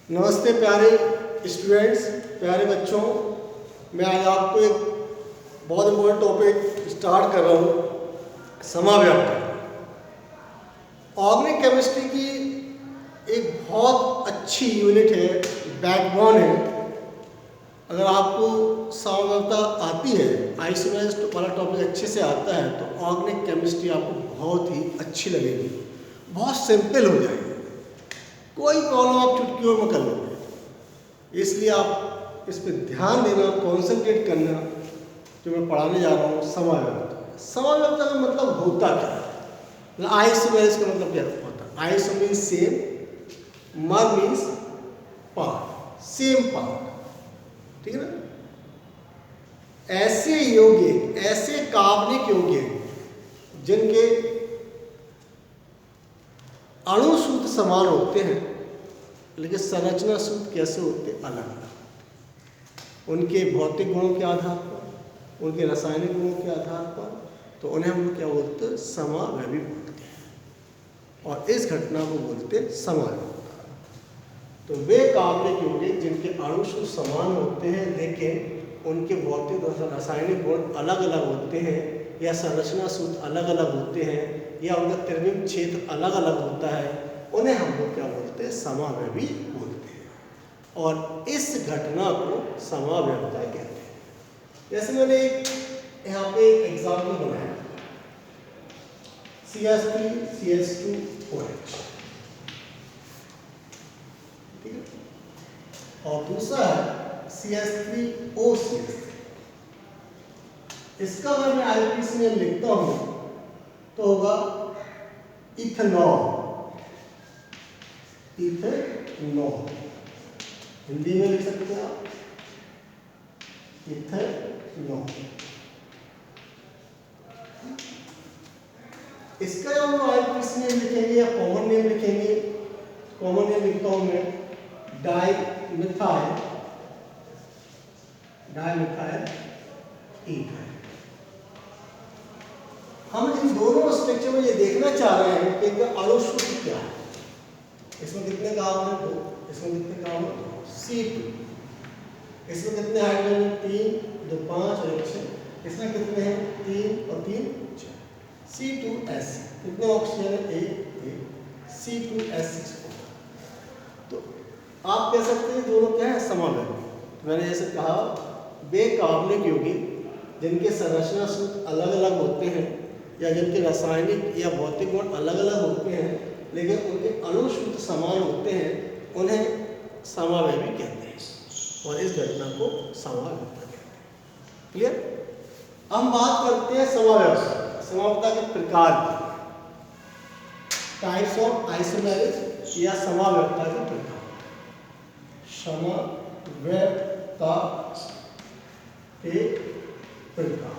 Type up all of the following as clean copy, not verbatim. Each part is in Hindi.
नमस्ते प्यारे स्टूडेंट्स, प्यारे बच्चों। मैं आज आपको एक बहुत इम्पोर्टेंट टॉपिक स्टार्ट कर रहा हूँ, समाव्यवस्था। ऑर्गेनिक केमिस्ट्री की एक बहुत अच्छी यूनिट है, बैकबोन है। अगर आपको समाव्यवस्था आती है, आइसोमेरिक वाला टॉपिक अच्छे से आता है, तो ऑर्गेनिक केमिस्ट्री आपको बहुत ही अच्छी लगेगी, बहुत सिंपल हो जाएगी। कोई प्रॉब्लम आप चुटकियों में कर लोगे। इसलिए आप इस पर ध्यान देना, कॉन्सेंट्रेट करना। जो मैं पढ़ाने जा रहा हूँ समाव्यवस्था। समाव्यवस्था का मतलब होता क्या है? आइसोमेरिक का मतलब क्या होता है? आइसो मीन्स सेम, मर मीन्स पार्ट, सेम पार्ट, ठीक है ना। ऐसे यौगिक, ऐसे कार्बनिक यौगिक जिनके अणु सूत्र समान होते हैं, लेकिन संरचना सूत्र कैसे होते अलग अलग। उनके भौतिक गुणों के आधार पर, उनके रासायनिक गुणों के आधार पर, तो उन्हें हम क्या बोलते हैं? समावयवी बोलते हैं। और इस घटना को बोलते हैं समाव्यवस्था। तो वे कार्बनिक यौगिक जिनके अणु सूत्र समान होते हैं, लेकिन उनके भौतिक और रासायनिक गुण अलग अलग होते हैं, या संरचना सूत्र अलग अलग होते हैं, या उनका त्रिविम क्षेत्र अलग अलग होता है, उन्हें हम लोग क्या बोलते हैं? समावयवी बोलते हैं। और इस घटना को समाव्यवस्था कहते हैं। जैसे मैंने यहाँ पे एक एग्जाम्पल बनाया, CH3 CH2OH, ठीक है। और दूसरा है CH3OCH3। इसका अगर मैं IUPAC में लिखता हूं तो होगा इथेनॉल। इथेनॉल हिंदी में लिख सकते हैं आप, इथेनॉल। इसका जो हम IUPAC में लिखेंगे या कॉमन नेम लिखेंगे, कॉमन नेम लिखता हूं मैं डाइमिथाइल ईथर। हम इन दोनों स्ट्रक्चर में ये देखना चाह रहे हैं कि इनका अणु सूत्र क्या है। इसमें कितने कार्बन है? 2। इसमें कितने कार्बन? C2। इसमें कितने हाइड्रोजन? 3, 2, 5 और 6। इसमें कितने हैं? 3 और 3 6। C2S। कितने ऑक्सीजन है? 1 C2S6। तो आप कह सकते हैं दोनों क्या है? समावयवी। मैंने जैसे कहा, वे कार्बनिक यौगिक जिनके संरचना सूत्र अलग अलग होते हैं, या जिनके रासायनिक या भौतिक गुण अलग अलग होते हैं, लेकिन उनके अणु सूत्र समान होते हैं, उन्हें समावयवी कहते हैं। और इस घटना को समाव्यवस्था कहते हैं। क्लियर? हम बात करते हैं समाव्यवस्था। समाव्यवस्था के प्रकार की, टाइप्स ऑफ आइसोमेरिक या समाव्यवस्था के प्रकार। समाव्यवस्था के प्रकार,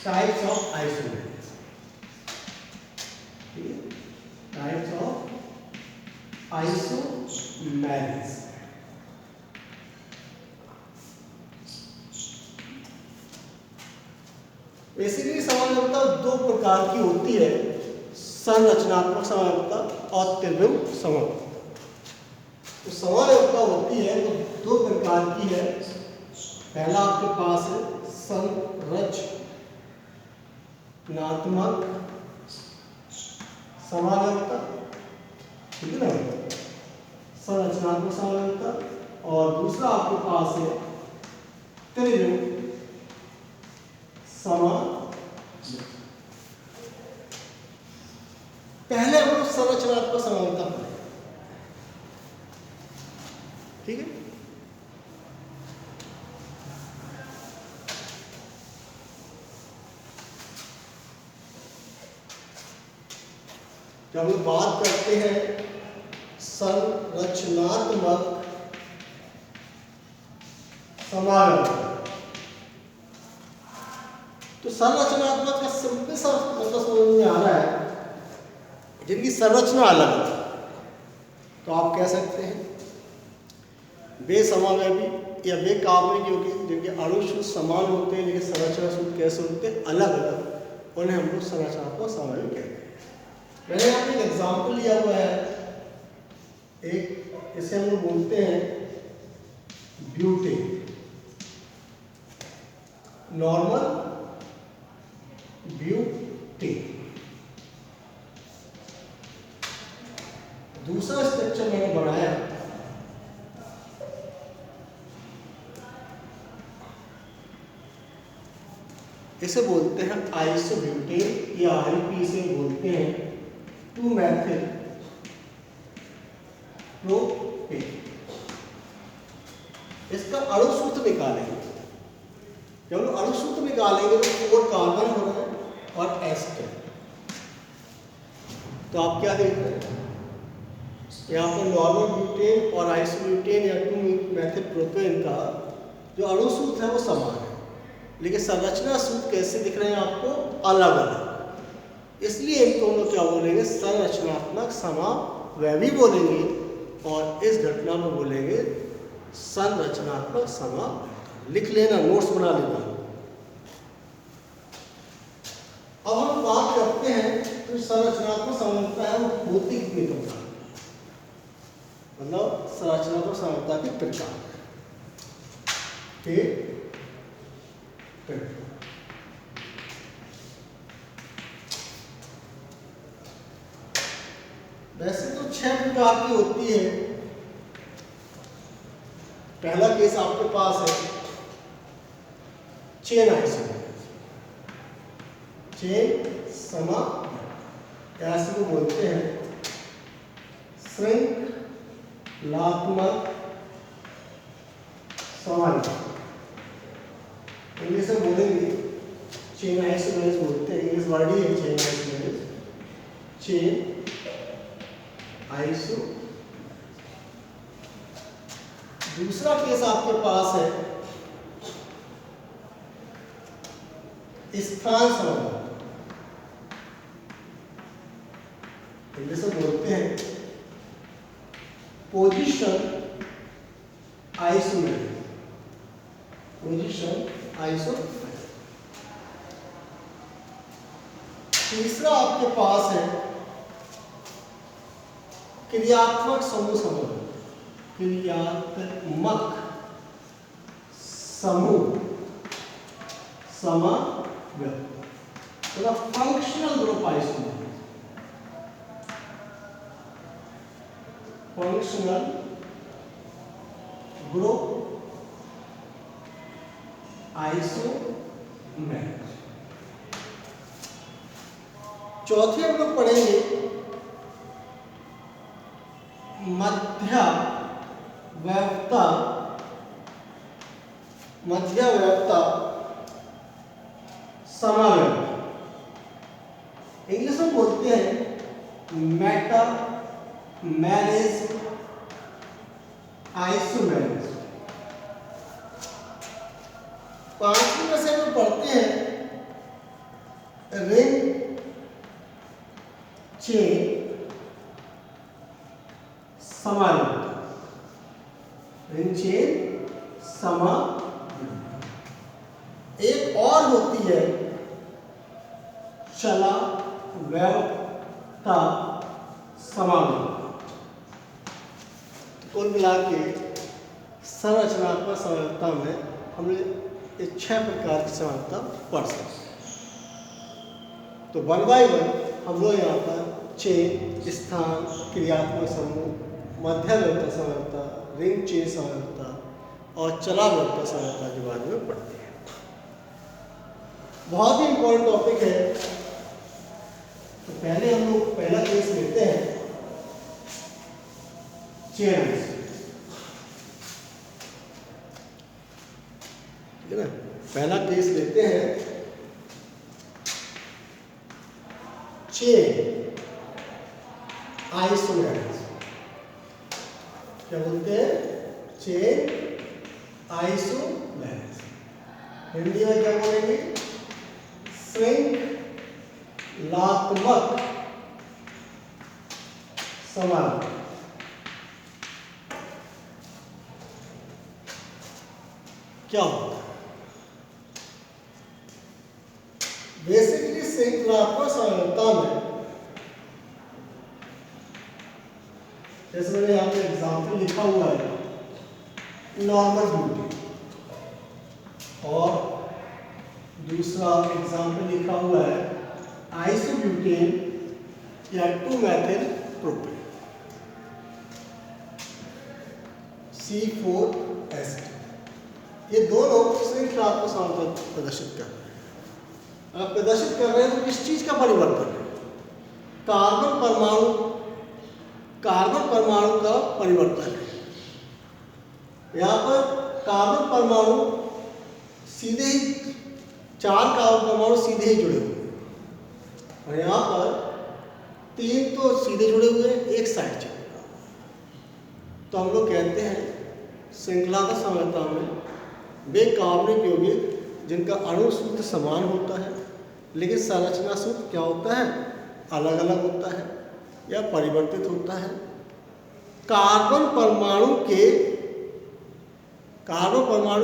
types of isomeric, types of isomeric. Basically समाव्यवस्था दो प्रकार की होती है, संरचनात्मक समाव्यवस्था और त्रिविम समाव्यवस्था। तो समाव्यवस्था होती है तो दो प्रकार की है। पहला आपके पास है संरचनात्मक समाव्यवस्था, ठीक है ना, संरचनात्मक समाव्यवस्था। और दूसरा आपके पास है त्रिविम समाव्यवस्था। पहले हम लोग संरचनात्मक समाव्यवस्था पढ़ें, ठीक है। जब हम बात करते हैं संरचनात्मक समाव्यवस्था, तो संरचनात्मक का सिंपल सा मतलब समझ में आ रहा है, जिनकी संरचना अलग है। तो आप कह सकते हैं वे समावयवी या वे कार्बनिक यौगिक जिनके अणु सूत्र समान होते हैं, लेकिन संरचना सूत्र कैसे होते हैं? अलग अलग। उन्हें हम लोग संरचनात्मक समावयवी कहते हैं। मैंने यहाँ पे एक एग्जाम्पल लिया हुआ है एक इसे हम लोग बोलते हैं ब्यूटेन, नॉर्मल ब्यूटेन। दूसरा स्ट्रक्चर मैंने बनाया इसे बोलते हैं आइसोब्यूटेन या आईपी से बोलते हैं 2 मेथिल प्रोपेन। इसका अणु सूत्र निकालेंगे। जब हम अणु सूत्र निकालेंगे तो 4 कार्बन हो रहे हैं और एस्टर। तो आप क्या देख रहे हैं यहाँ पर नॉर्मल ब्यूटेन और आइसोब्यूटेन या 2 मेथिल प्रोपेन का जो अणु सूत्र है वो समान है, लेकिन संरचना सूत्र कैसे दिख रहे हैं आपको अलग अलग। इसलिए इनको हम लोग क्या बोलेंगे, संरचनात्मक समावयवी बोलेंगे और इस घटना में बोलेंगे संरचनात्मक समावयव। लिख लेना, नोट्स बना लेना। अब हम बात करते हैं तो संरचनात्मक समानता है वो होती कितनी प्रकार, मतलब संरचनात्मक समानता के प्रकार के वैसे तो 6 प्रकार की होती है। पहला केस आपके पास है चेन आइसोमेरेज, चेन ऐसे को बोलते हैं श्रृंखलात्मक समानता। इंग्लिश में बोलेंगे चेन आइसोमेरेज बोलते हैं, इंग्लिश वर्ड ही है चेन आइसोमेरेज, चेन आइसो। दूसरा केस आपके पास है स्थान समानता, इंग्लिश में बोलते हैं पोजीशन आइसोमेरेज, पोजीशन आइसोमेरेज। तीसरा आपके पास है क्रियात्मक समूह समानता, क्रियात्मक समूह समावयव, मतलब functional group isomerase, functional group isomerase. चौथे हम लोग पढ़ेंगे मध्यवयवता समावयव, इंग्लिश में बोलते हैं मेटामेरेज आइसोमेरेज। पांचवी में से हम पढ़ते हैं रिंग चेन समावयव, रिंग चेन समावयव। एक और होती है चला व्यवता समावयव। कुल मिला के संरचनात्मक समावयवता में हमने ये 6 प्रकार की समावयवता पढ़ सकते हैं। तो 1 बाय 1 हम लोग यहाँ पर चेन, स्थान, क्रियात्मक समूह, मध्यवयवता समावयवता, रिंग चेन समावयवता और चला व्यवता समावयवता के बारे में पढ़ते हैं। बहुत ही इंपॉर्टेंट टॉपिक है। तो पहले हम लोग पहला केस लेते हैं चेन आइसोमेरेज, ठीक है ना। पहला केस लेते हैं चेन आइसोमेरेज। क्या बोलते हैं? Chain isomerase. हिंदी में क्या बोलेंगे? श्रृंखलात्मक समावयव। क्या होता है? बेसिकली श्रृंखलात्मक समावयवता में जैसे मैंने यहाँ एग्जाम्पल लिखा हुआ है नॉर्मल ब्यूटेन, और दूसरा एग्जाम्पल लिखा हुआ है आइसोब्यूटेन या 2-मेथिल प्रोपेन C4H2। ये दोनों श्रृंखलात्मक समानता प्रदर्शित कर रहे हैं। अगर प्रदर्शित कर रहे हैं तो किस चीज का परिवर्तन है? कार्बन परमाणु का परिवर्तन है। यहाँ पर कार्बन परमाणु सीधे ही 4 कार्बन परमाणु सीधे ही जुड़े हुए हैं, और यहाँ पर 3 तो सीधे जुड़े हुए हैं, एक साइड चलेगा। तो हम लोग कहते हैं श्रृंखलात्मक समानता में वे कार्बनिक यौगिक जिनका अणु सूत्र समान होता है लेकिन संरचना सूत्र क्या होता है? अलग अलग होता है या परिवर्तित होता है। कार्बन परमाणु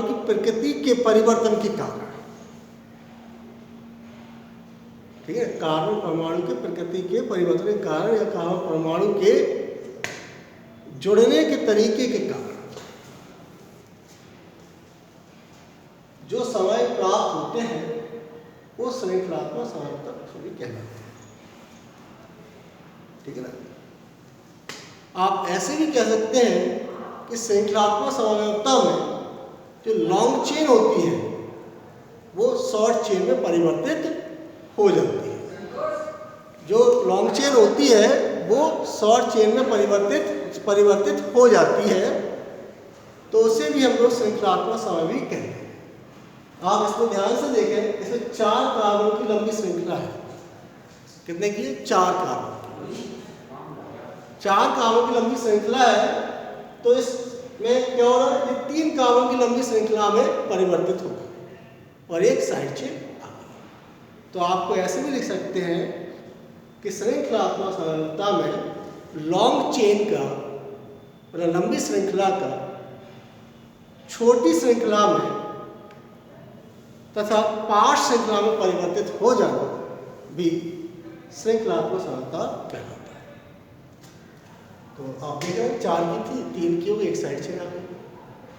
की प्रकृति के परिवर्तन के कारण, ठीक है, कार्बन परमाणु की प्रकृति के परिवर्तन के कारण या कार्बन परमाणु के जुड़ने के तरीके के कारण जो समय प्राप्त होते हैं वो श्रृंखलात्मक समानता कहलाते हैं। ठीक है ना? आप ऐसे भी कह सकते हैं कि श्रृंखलात्मक समानता में जो लॉन्ग चेन होती है वो शॉर्ट चेन में परिवर्तित हो जाती है। जो लॉन्ग चेन होती है वो शॉर्ट चेन में परिवर्तित हो जाती है, तो उसे भी हम लोग श्रृंखलात्मक समानता कहते हैं। आप इसको ध्यान से देखें, इसमें 4 कार्बन की लंबी श्रृंखला है। कितने की? 4 कार्बन की लंबी श्रृंखला है। तो इसमें क्या हो रहा है? ये 3 कार्बन की लंबी श्रृंखला में परिवर्तित होगा और एक साइड चेन आ गई। तो आपको ऐसे भी लिख सकते हैं कि श्रृंखलात्मक समानता में लॉन्ग चेन का मतलब लंबी श्रृंखला का छोटी श्रृंखला में तथा पार्श्व श्रृंखला में परिवर्तित हो जाना भी श्रृंखलात्मक समानता कहलाता है। तो आप देख रहे हैं 4 की थी, 3 की हो गई, एक साइड चेन आ गई।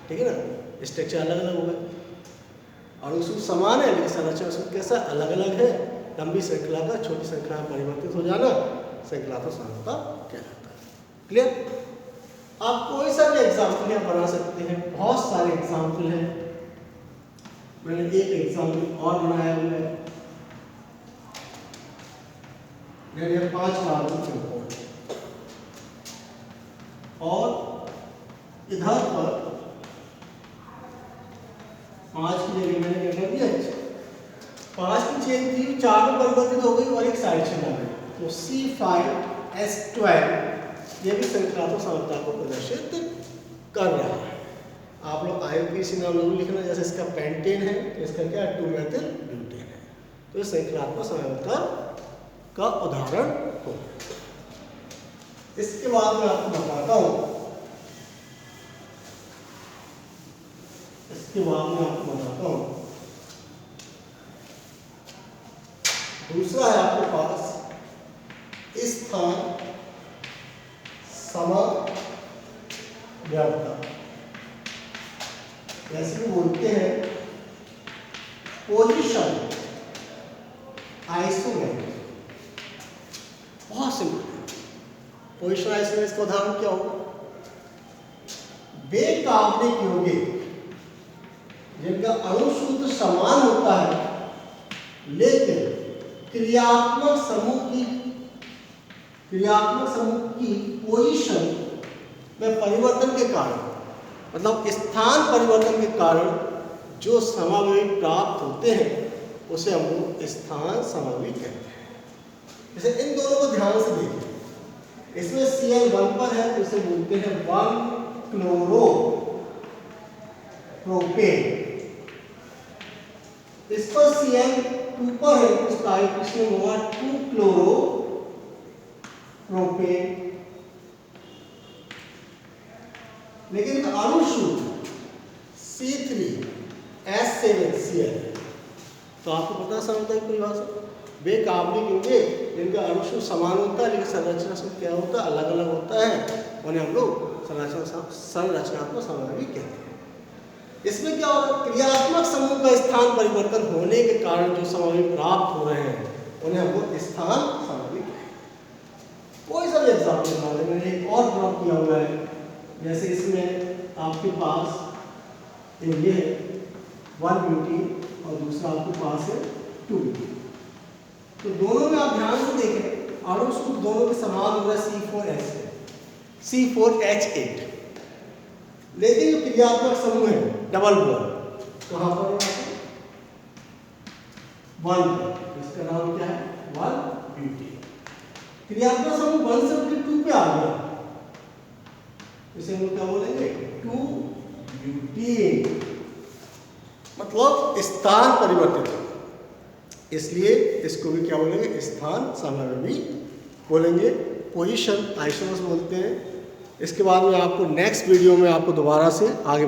ठीक है ना? स्ट्रक्चर अलग अलग हो गए, अणु सूत्र समान है लेकिन संरचना सूत्र कैसा अलग अलग है। लंबी श्रृंखला का छोटी श्रृंखला में परिवर्तित हो जाना श्रृंखलात्मक समानता कहलाता है। क्लियर? आप कोई सा भी एग्जाम्पल यहाँ बना सकते हैं, बहुत सारे एग्जाम्पल हैं। मैंने एक एग्जाम्पल और बनाया हुआ है, 5 कार्बन चौकोर, और इधर पर 5 की जगह मैंने क्या कर दिया, 5 की चेन थी 4 में परिवर्तित हो गई और एक साइड चेन आ गई। तो C5H12 ये भी श्रृंखलात्मक समानता को प्रदर्शित कर रहा है। आप लोग IUPAC नाम लोग लिखना, जैसे इसका पेंटेन है तो इसका क्या 2-मेथिल ब्यूटेन है। तो ये श्रृंखलात्मक समानता का उदाहरण हो। इसके बाद मैं आपको बताता हूं, दूसरा है आपके पास स्थान समव्यवता, जैसे कि बोलते हैं पोजीशन आइसोमेट्री। बहुत सिंपल, पोजीशन आइसोमेट्री का उदाहरण क्या होगा? वे कार्बनिक यौगिक जिनका अणु सूत्र समान होता है लेकिन क्रियात्मक समूह की पोजीशन में परिवर्तन के कारण, मतलब स्थान परिवर्तन के कारण जो समावयवी प्राप्त होते हैं उसे हम लोग स्थान समावयवी कहते हैं। जैसे इन दोनों को ध्यान से देखिए, इसमें Cl1 पर है तो इसे बोलते हैं 1-क्लोरोप्रोपेन। इस पर Cl2 पर है तो इसका इसमें होगा 2-क्लोरोप्रोपेन। लेकिन अणु सूत्र C3H7Cl, तो आपको पता समझता है परिभाषा, वे कार्बनिक यौगिक जिनका अणु सूत्र समान होता है लेकिन संरचना सूत्र क्या होता है अलग अलग होता है, उन्हें हम लोग संरचनात्मक समावयवी कहते हैं। इसमें क्या होगा, क्रियात्मक समूह का स्थान परिवर्तन होने के कारण जो समावयवी प्राप्त हो रहे हैं उन्हें हमको स्थान समावयवी कहेंगे। कोई सा भी एग्जाम्पल मान लें, मैंने एक और ड्रॉ किया हुआ है, जैसे इसमें आपके पास ये है 1 ब्यूटीन और दूसरा आपके पास है 2 ब्यूटीन। तो दोनों में आप ध्यान से देखें, आणविक सूत्र दोनों के समान हो रहा है C4H8, C4H8, लेकिन जो क्रियात्मक समूह है डबल बॉन्ड कहाँ पर है, 1 पर, इसका नाम क्या है 1 ब्यूटीन। क्रियात्मक समूह 1 से उठकर 2 पे आ गया, इसे हम क्या बोलेंगे 2 ब्यूटीन, मतलब स्थान परिवर्तित है, इसलिए इसको भी क्या बोलेंगे स्थान समावयवी बोलेंगे, पोजीशन आइसोमर्स बोलते हैं। इसके बाद में आपको नेक्स्ट वीडियो में आपको दोबारा से आगे